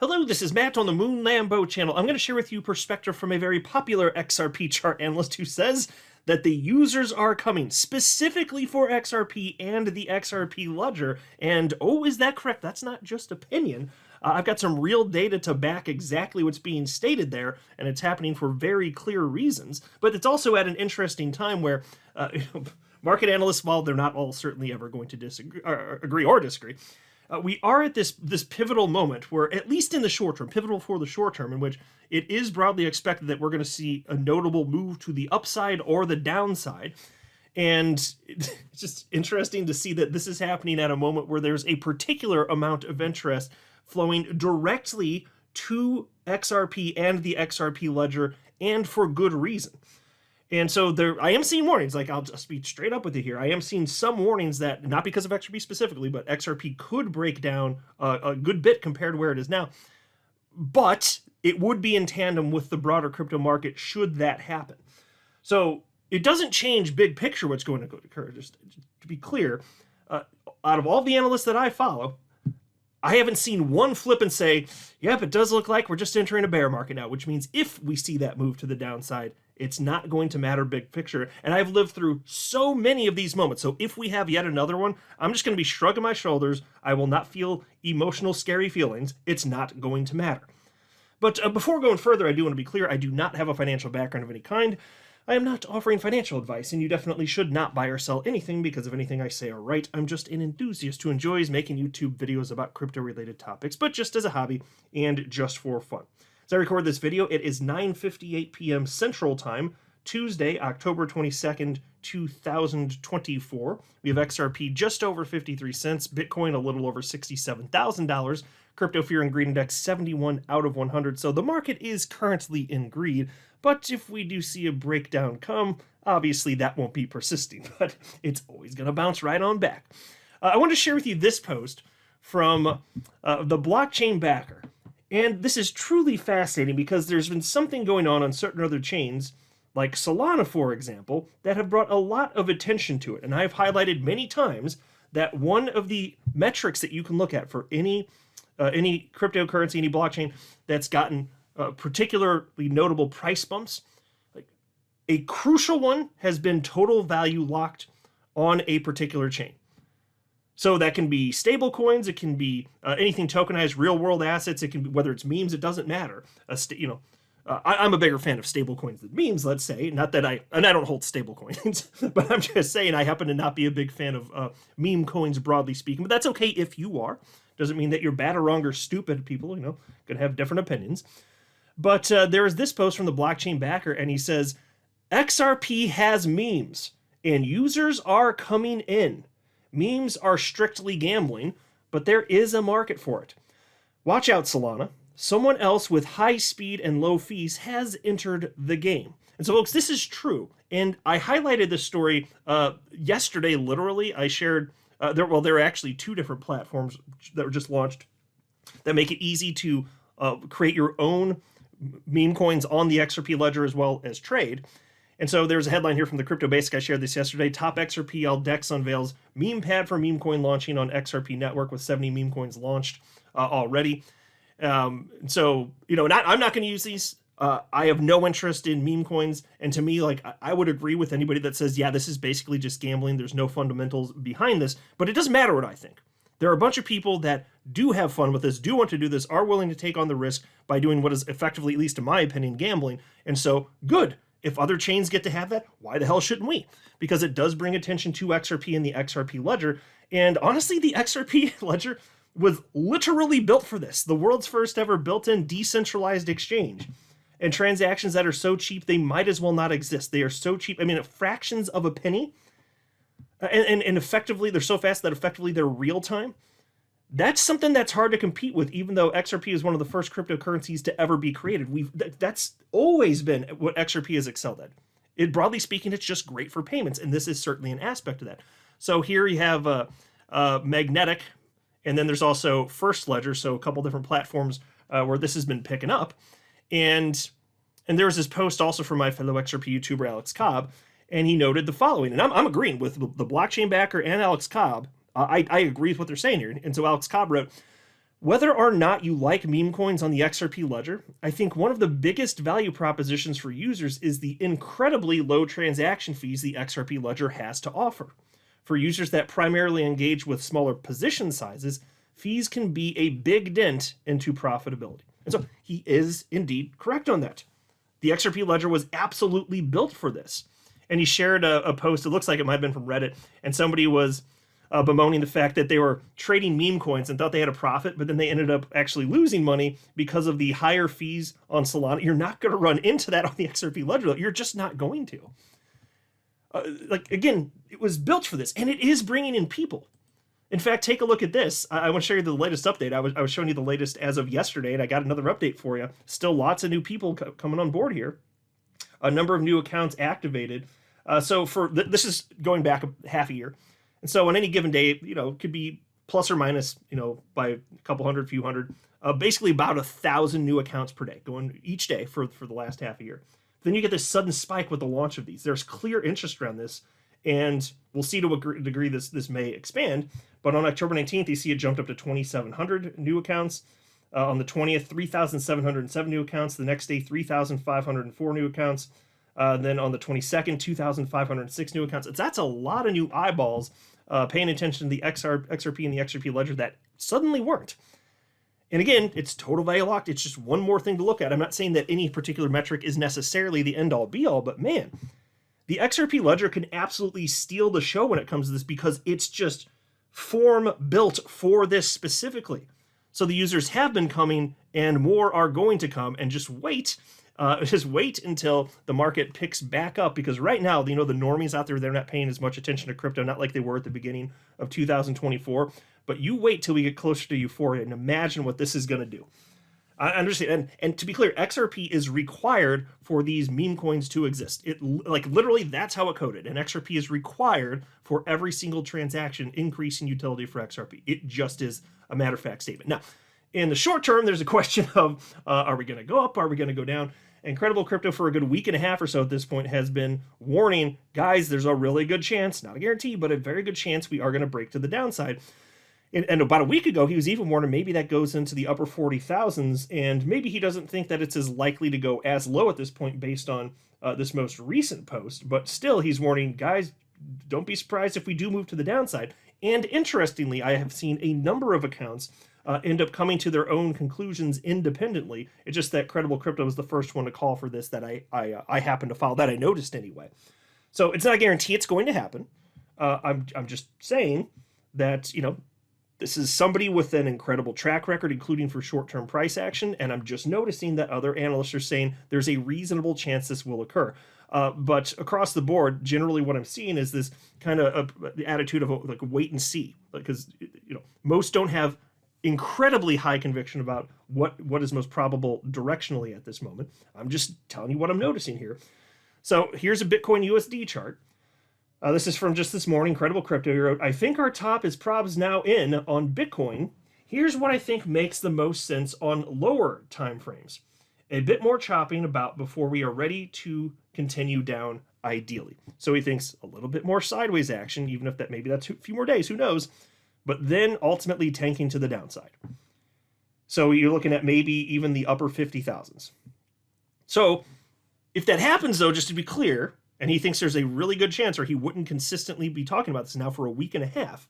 Hello, this is Matt on the Moon Lambo channel. I'm going to share with you perspective from a very popular XRP chart analyst who says that the users are coming specifically for XRP and the XRP ledger. And oh, is that correct? That's not just opinion. I've got some real data to back exactly what's being stated there, and it's happening for very clear reasons. But it's also at an interesting time where market analysts, while they're not all certainly ever going to disagree, or agree or disagree, we are at this pivotal moment where, at least in the short term, pivotal for the short term, in which it is broadly expected that we're going to see a notable move to the upside or the downside. And it's just interesting to see that this is happening at a moment where there's a particular amount of interest flowing directly to XRP and the XRP ledger, and for good reason. And so I am seeing warnings, like I'll just be straight up with you here. I am seeing some warnings that, not because of XRP specifically, but XRP could break down a good bit compared to where it is now. But it would be in tandem with the broader crypto market should that happen. So it doesn't change big picture what's going to occur. Just to be clear, out of all the analysts that I follow, I haven't seen one flip and say, yep, it does look like we're just entering a bear market now, which means if we see that move to the downside, it's not going to matter big picture. And I've lived through so many of these moments. So if we have yet another one, I'm just going to be shrugging my shoulders. I will not feel emotional, scary feelings. It's not going to matter. But before going further, I do want to be clear. I do not have a financial background of any kind. I am not offering financial advice, and you definitely should not buy or sell anything because of anything I say or write. I'm just an enthusiast who enjoys making YouTube videos about crypto-related topics, but just as a hobby and just for fun. As I record this video, it is 9:58 p.m. Central Time, Tuesday, October 22nd, 2024. We have XRP just over 53 cents, Bitcoin a little over $67,000, Crypto Fear and Greed Index 71 out of 100. So the market is currently in greed, but if we do see a breakdown come, obviously that won't be persisting, but it's always going to bounce right on back. I want to share with you this post from the blockchain backer. And this is truly fascinating because there's been something going on certain other chains, like Solana, for example, that have brought a lot of attention to it. And I've highlighted many times that one of the metrics that you can look at for any cryptocurrency, any blockchain that's gotten particularly notable price bumps, like a crucial one has been total value locked on a particular chain. So that can be stable coins, it can be anything tokenized, real world assets, it can be, whether it's memes, it doesn't matter. I'm a bigger fan of stable coins than memes, let's say. Not that I don't hold stable coins, but I'm just saying I happen to not be a big fan of meme coins, broadly speaking. But that's okay if you are. Doesn't mean that you're bad or wrong or stupid. People, can have different opinions. But there is this post from the blockchain backer, and he says, XRP has memes, and users are coming in. Memes are strictly gambling, but there is a market for it. Watch out, Solana. Someone else with high speed and low fees has entered the game. And so, folks, this is true. And I highlighted this story yesterday, literally. I shared, there are actually two different platforms that were just launched that make it easy to create your own meme coins on the XRP ledger as well as trade. And so there's a headline here from the Crypto Basic. I shared this yesterday. Top XRP DEX unveils meme pad for meme coin launching on XRP network with 70 meme coins launched already. I'm not going to use these. I have no interest in meme coins. And to me, I would agree with anybody that says, yeah, this is basically just gambling. There's no fundamentals behind this. But it doesn't matter what I think. There are a bunch of people that do have fun with this, do want to do this, are willing to take on the risk by doing what is effectively, at least in my opinion, gambling. And so, good. If other chains get to have that, why the hell shouldn't we? Because it does bring attention to XRP and the XRP ledger. And honestly, the XRP ledger was literally built for this. The world's first ever built-in decentralized exchange. And transactions that are so cheap, they might as well not exist. They are so cheap. I mean, fractions of a penny. And effectively, they're so fast that effectively they're real time. That's something that's hard to compete with, even though XRP is one of the first cryptocurrencies to ever be created. That's always been what XRP has excelled at. Broadly speaking, it's just great for payments, and this is certainly an aspect of that. So here you have Magnetic, and then there's also First Ledger, so a couple different platforms where this has been picking up. And there was this post also from my fellow XRP YouTuber, Alex Cobb, and he noted the following, and I'm agreeing with the blockchain backer and Alex Cobb. I agree with what they're saying here. And so Alex Cobb wrote, Whether or not you like meme coins on the XRP ledger, I think one of the biggest value propositions for users is the incredibly low transaction fees the XRP ledger has to offer. For users that primarily engage with smaller position sizes, fees can be a big dent into profitability. And so he is indeed correct on that. The XRP ledger was absolutely built for this. And he shared a post, it looks like it might have been from Reddit, and somebody was bemoaning the fact that they were trading meme coins and thought they had a profit, but then they ended up actually losing money because of the higher fees on Solana. You're not going to run into that on the XRP ledger. You're just not going to. Again, it was built for this, and it is bringing in people. In fact, take a look at this. I want to show you the latest update. I was showing you the latest as of yesterday, and I got another update for you. Still lots of new people coming on board here. A number of new accounts activated. So this is going back a half a year. And so on any given day, it could be plus or minus, by a couple hundred, few hundred, basically about 1,000 new accounts per day going each day for the last half a year. Then you get this sudden spike with the launch of these. There's clear interest around this, and we'll see to what degree this may expand. But on October 19th, you see it jumped up to 2,700 new accounts. On the 20th, 3,707 new accounts. The next day, 3,504 new accounts. Then on the 22nd, 2,506 new accounts. That's a lot of new eyeballs paying attention to the XRP and the XRP ledger that suddenly weren't. And again, it's total value locked. It's just one more thing to look at. I'm not saying that any particular metric is necessarily the end all be all, but man, the XRP ledger can absolutely steal the show when it comes to this because it's just form built for this specifically. So the users have been coming and more are going to come, and just wait until the market picks back up, because right now, the normies out there, they're not paying as much attention to crypto, not like they were at the beginning of 2024. But you wait till we get closer to euphoria and imagine what this is going to do. I understand. And to be clear, XRP is required for these meme coins to exist. It literally, that's how it coded. And XRP is required for every single transaction increase in utility for XRP. It just is a matter of fact statement. Now, in the short term, there's a question of, are we going to go up? Are we going to go down? Incredible Crypto for a good week and a half or so at this point has been warning, guys, there's a really good chance, not a guarantee, but a very good chance we are going to break to the downside. And about a week ago, he was even warning maybe that goes into the upper 40,000s, and maybe he doesn't think that it's as likely to go as low at this point based on this most recent post. But still, he's warning, guys, don't be surprised if we do move to the downside. And interestingly, I have seen a number of accounts end up coming to their own conclusions independently. It's just that Credible Crypto was the first one to call for this that I happened to follow, that I noticed anyway. So it's not a guarantee it's going to happen. I'm just saying that, this is somebody with an incredible track record, including for short-term price action, and I'm just noticing that other analysts are saying there's a reasonable chance this will occur. But across the board, generally what I'm seeing is this kind of attitude of wait and see, because most don't have incredibly high conviction about what is most probable directionally at this moment. I'm just telling you what I'm noticing here. So here's a Bitcoin USD chart. This is from just this morning, Credible Crypto. He wrote, I think our top is probs now in on Bitcoin. Here's what I think makes the most sense on lower time frames. A bit more chopping about before we are ready to continue down ideally. So he thinks a little bit more sideways action, even if that's a few more days, who knows, but then ultimately tanking to the downside. So you're looking at maybe even the upper 50,000s. So if that happens, though, just to be clear, and he thinks there's a really good chance, or he wouldn't consistently be talking about this now for a week and a half,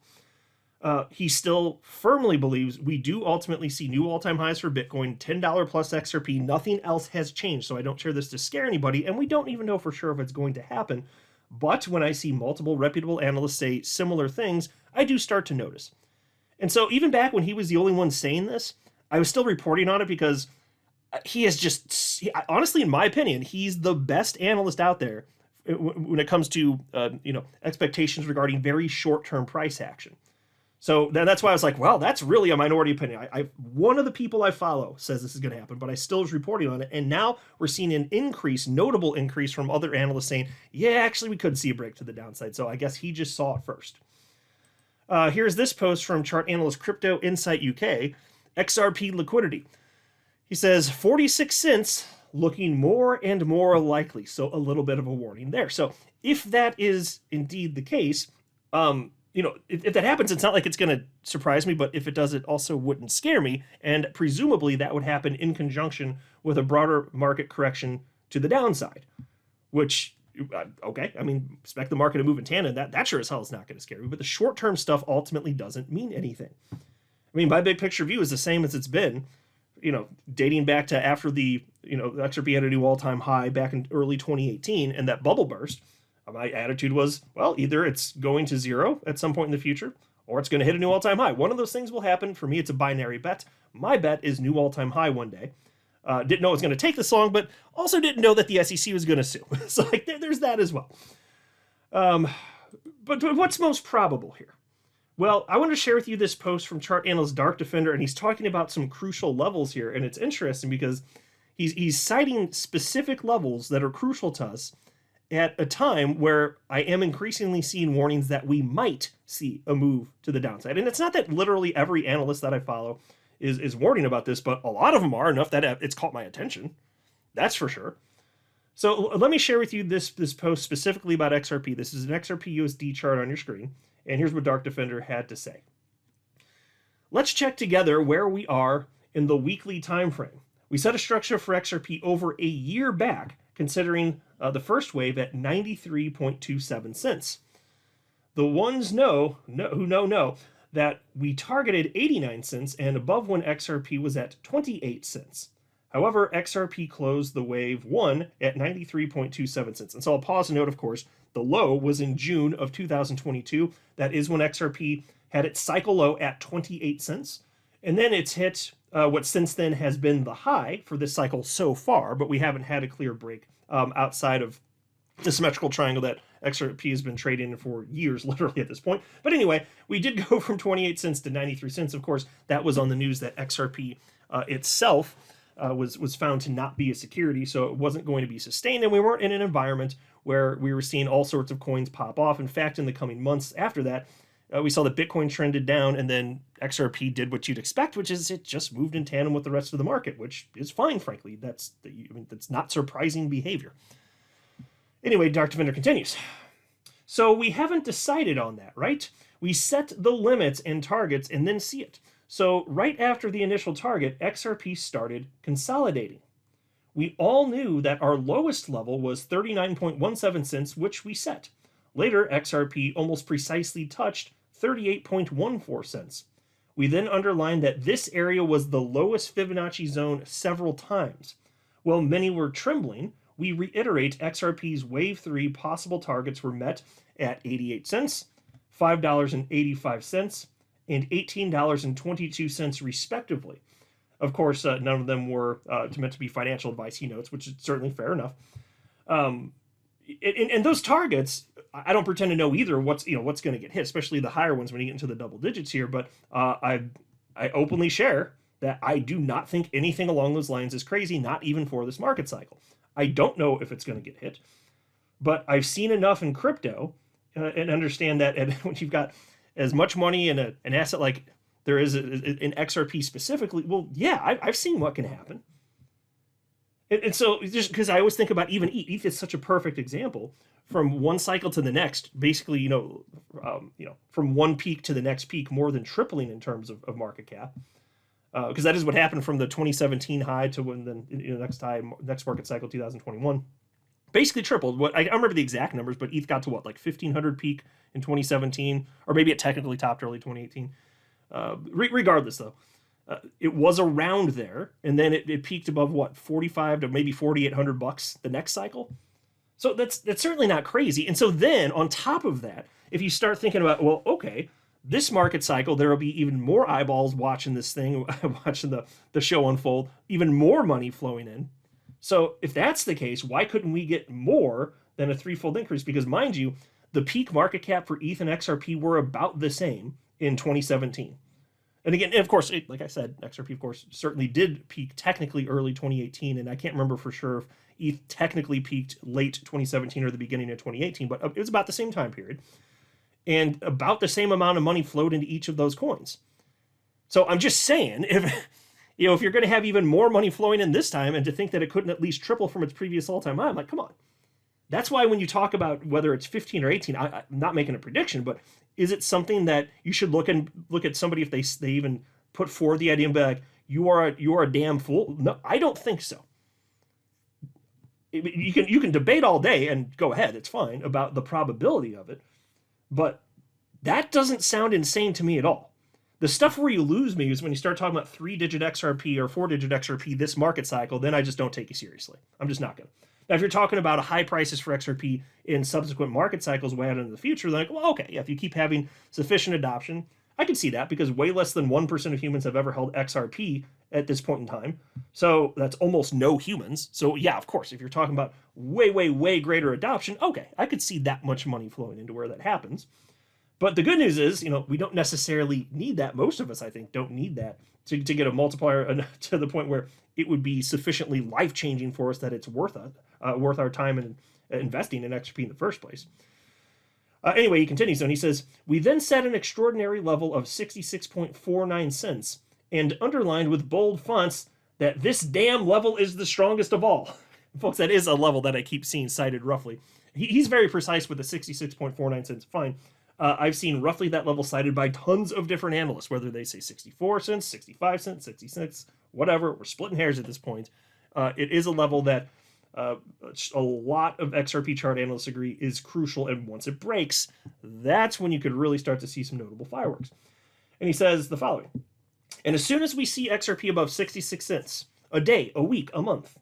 he still firmly believes we do ultimately see new all-time highs for Bitcoin, $10 plus XRP. Nothing else has changed, so I don't share this to scare anybody, and we don't even know for sure if it's going to happen. But when I see multiple reputable analysts say similar things, I do start to notice. And so even back when he was the only one saying this, I was still reporting on it because he is just, honestly, in my opinion, he's the best analyst out there when it comes to expectations regarding very short-term price action. So that's why I was like, well, that's really a minority opinion. One of the people I follow says this is going to happen, but I still was reporting on it. And now we're seeing an notable increase from other analysts saying, yeah, actually, we could see a break to the downside. So I guess he just saw it first. Here's this post from chart analyst Crypto Insight UK, XRP liquidity. He says 46 cents looking more and more likely. So a little bit of a warning there. So if that is indeed the case, if that happens, it's not like it's going to surprise me, but if it does, it also wouldn't scare me. And presumably that would happen in conjunction with a broader market correction to the downside, which, okay, I mean, expect the market to move in tandem. That sure as hell is not going to scare me, but the short-term stuff ultimately doesn't mean anything. I mean, my big picture view is the same as it's been, dating back to after the XRP had a new all-time high back in early 2018 and that bubble burst. My attitude was, well, either it's going to zero at some point in the future or it's going to hit a new all-time high. One of those things will happen. For me, it's a binary bet. My bet is new all-time high one day. Didn't know it was going to take this long, but also didn't know that the SEC was going to sue. So there's that as well. But what's most probable here? Well, I want to share with you this post from chart analyst Dark Defender, and he's talking about some crucial levels here. And it's interesting because he's citing specific levels that are crucial to us at a time where I am increasingly seeing warnings that we might see a move to the downside. And it's not that literally every analyst that I follow is warning about this, but a lot of them are, enough that it's caught my attention. That's for sure. So let me share with you this post specifically about XRP. This is an XRP USD chart on your screen. And here's what Dark Defender had to say. Let's check together where we are in the weekly time frame. We set a structure for XRP over a year back, considering the first wave at 93.27 cents. The ones who know that we targeted 89 cents and above when XRP was at 28 cents. However, XRP closed the wave 1 at 93.27 cents. And so I'll pause and note, of course, the low was in June of 2022. That is when XRP had its cycle low at 28 cents. And then it's hit what since then has been the high for this cycle so far, but we haven't had a clear break outside of the symmetrical triangle that XRP has been trading for years, literally at this point. But anyway, we did go from 28 cents to 93 cents. Of course, that was on the news that XRP itself was found to not be a security, so it wasn't going to be sustained, and we weren't in an environment where we were seeing all sorts of coins pop off. In fact, in the coming months after that, we saw that Bitcoin trended down, and then XRP did what you'd expect, which is it just moved in tandem with the rest of the market, which is fine, frankly. That's not surprising behavior. Anyway, Dark Defender continues. So we haven't decided on that, right? We set the limits and targets and then see it. So right after the initial target, XRP started consolidating. We all knew that our lowest level was 39.17 cents, which we set. Later, XRP almost precisely touched 38.14 cents. We then underlined that this area was the lowest Fibonacci zone several times. While many were trembling, we reiterate XRP's Wave 3 possible targets were met at 88 cents, $5.85, and $18.22 respectively. Of course, none of them were meant to be financial advice, he notes, which is certainly fair enough. And those targets, I don't pretend to know either what's going to get hit, especially the higher ones when you get into the double digits here. But I openly share that I do not think anything along those lines is crazy, not even for this market cycle. I don't know if it's going to get hit, but I've seen enough in crypto and understand that when you've got as much money in an asset like there is in XRP specifically, well, yeah, I've seen what can happen. And so just because I always think about even ETH is such a perfect example. From one cycle to the next, basically, from one peak to the next peak, more than tripling in terms of market cap. Because that is what happened from the 2017 high to when the next market cycle, 2021. Basically tripled. I don't remember the exact numbers, but ETH got to what, like 1,500 peak in 2017, or maybe it technically topped early 2018. Regardless, though, it was around there, and then it peaked above what, 45 to maybe 4,800 bucks the next cycle. So that's certainly not crazy. And so then on top of that, if you start thinking about, well, okay, this market cycle, there will be even more eyeballs watching this thing, watching the show unfold, even more money flowing in. So if that's the case, why couldn't we get more than a threefold increase? Because mind you, the peak market cap for ETH and XRP were about the same in 2017. And again, of course, like I said, XRP, of course, certainly did peak technically early 2018, and I can't remember for sure if ETH technically peaked late 2017 or the beginning of 2018, but it was about the same time period. And about the same amount of money flowed into each of those coins. So I'm just saying, if you're going to have even more money flowing in this time, and to think that it couldn't at least triple from its previous all-time high, I'm like, come on. That's why when you talk about whether it's 15 or 18, I'm not making a prediction, but Is it something that you should look at somebody if they even put forward the idea and be like, you are a damn fool? No, I don't think so. You can debate all day and go ahead, it's fine, about the probability of it, but that doesn't sound insane to me at all. The stuff where you lose me is when you start talking about 3-digit XRP or 4-digit XRP this market cycle, then I just don't take you seriously. I'm just not going to. Now, if you're talking about high prices for XRP in subsequent market cycles way out into the future, then like, well, okay, yeah, if you keep having sufficient adoption, I can see that, because way less than 1% of humans have ever held XRP at this point in time. So that's almost no humans. So yeah, of course, if you're talking about way, way, way greater adoption, okay, I could see that much money flowing into where that happens. But the good news is, we don't necessarily need that. Most of us, I think, don't need that to get a multiplier to the point where it would be sufficiently life-changing for us that it's worth our time in investing in XRP in the first place. Anyway, he continues, and he says, we then set an extraordinary level of 66.49 cents and underlined with bold fonts that this damn level is the strongest of all. Folks, that is a level that I keep seeing cited roughly. He's very precise with the 66.49 cents. Fine. I've seen roughly that level cited by tons of different analysts, whether they say 64 cents, 65 cents, 66, whatever. We're splitting hairs at this point. It is a level that a lot of XRP chart analysts agree is crucial, and once it breaks, that's when you could really start to see some notable fireworks. And he says the following, and as soon as we see XRP above 66 cents a day, a week, a month,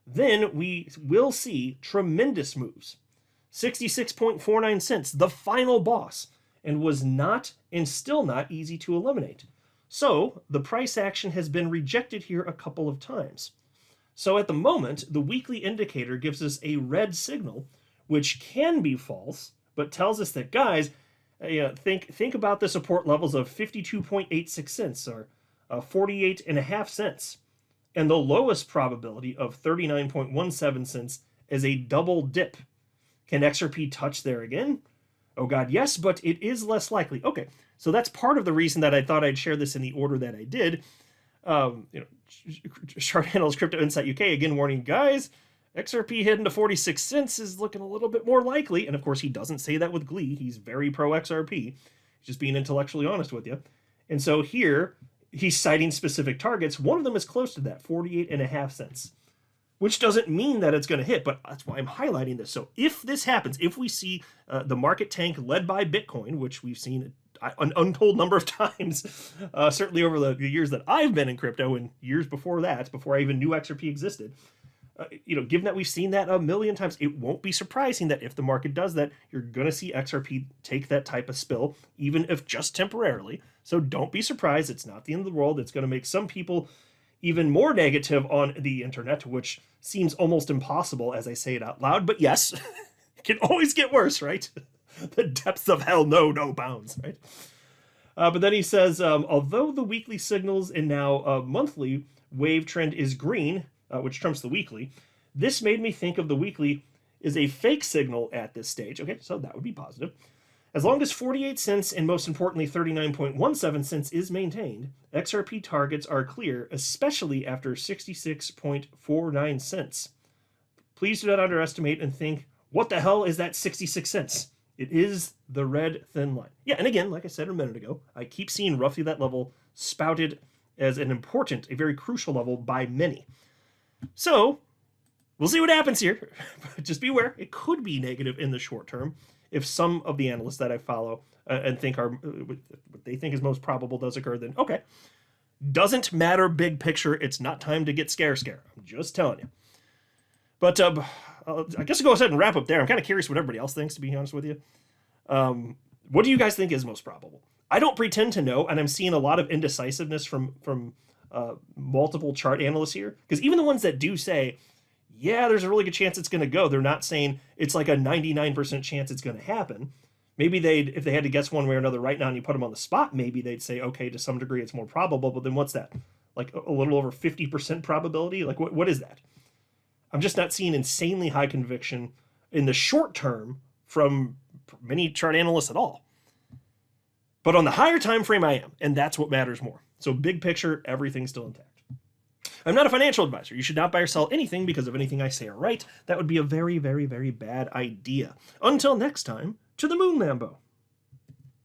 then we will see tremendous moves. 66.49 cents, the final boss, and was not and still not easy to eliminate. So the price action has been rejected here a couple of times. So at the moment, the weekly indicator gives us a red signal, which can be false, but tells us that, guys, think about the support levels of 52.86 cents or 48.5 cents, and the lowest probability of 39.17 cents as a double dip. Can XRP touch there again? Oh God, yes, but it is less likely. Okay, so that's part of the reason that I thought I'd share this in the order that I did. Chart Analyst Crypto Insight UK again warning, guys, XRP heading to 46 cents is looking a little bit more likely. And of course, he doesn't say that with glee. He's very pro XRP. He's just being intellectually honest with you. And so here, he's citing specific targets. One of them is close to that, 48.5 cents. Which doesn't mean that it's going to hit, but that's why I'm highlighting this. So if this happens, if we see the market tank led by Bitcoin, which we've seen an untold number of times, certainly over the years that I've been in crypto and years before that, before I even knew XRP existed, given that we've seen that a million times, it won't be surprising that if the market does that, you're going to see XRP take that type of spill, even if just temporarily. So don't be surprised. It's not the end of the world. It's going to make some people even more negative on the internet, which seems almost impossible as I say it out loud. But yes, it can always get worse, right? The depths of hell know no bounds, right? But then he says, although the weekly signals and now monthly wave trend is green, which trumps the weekly, this made me think of the weekly is a fake signal at this stage. Okay, so that would be positive. As long as 48 cents and most importantly 39.17 cents is maintained, XRP targets are clear, especially after 66.49 cents. Please do not underestimate and think, what the hell is that 66 cents? It is the red thin line. Yeah, and again, like I said a minute ago, I keep seeing roughly that level spouted as an important, a very crucial level by many. So, we'll see what happens here. Just beware, it could be negative in the short term. If some of the analysts that I follow and think are what they think is most probable does occur, then okay. Doesn't matter big picture. It's not time to get scare. I'm just telling you. But I guess I'll go ahead and wrap up there. I'm kind of curious what everybody else thinks, to be honest with you. What do you guys think is most probable? I don't pretend to know, and I'm seeing a lot of indecisiveness from multiple chart analysts here. Because even the ones that do say, yeah, there's a really good chance it's going to go, they're not saying it's like a 99% chance it's going to happen. Maybe if they had to guess one way or another right now and you put them on the spot, maybe they'd say, okay, to some degree it's more probable, but then what's that? Like a little over 50% probability? Like what is that? I'm just not seeing insanely high conviction in the short term from many chart analysts at all. But on the higher time frame, I am, and that's what matters more. So big picture, everything's still intact. I'm not a financial advisor. You should not buy or sell anything because of anything I say or write. That would be a very, very, very bad idea. Until next time, to the moon, Lambo.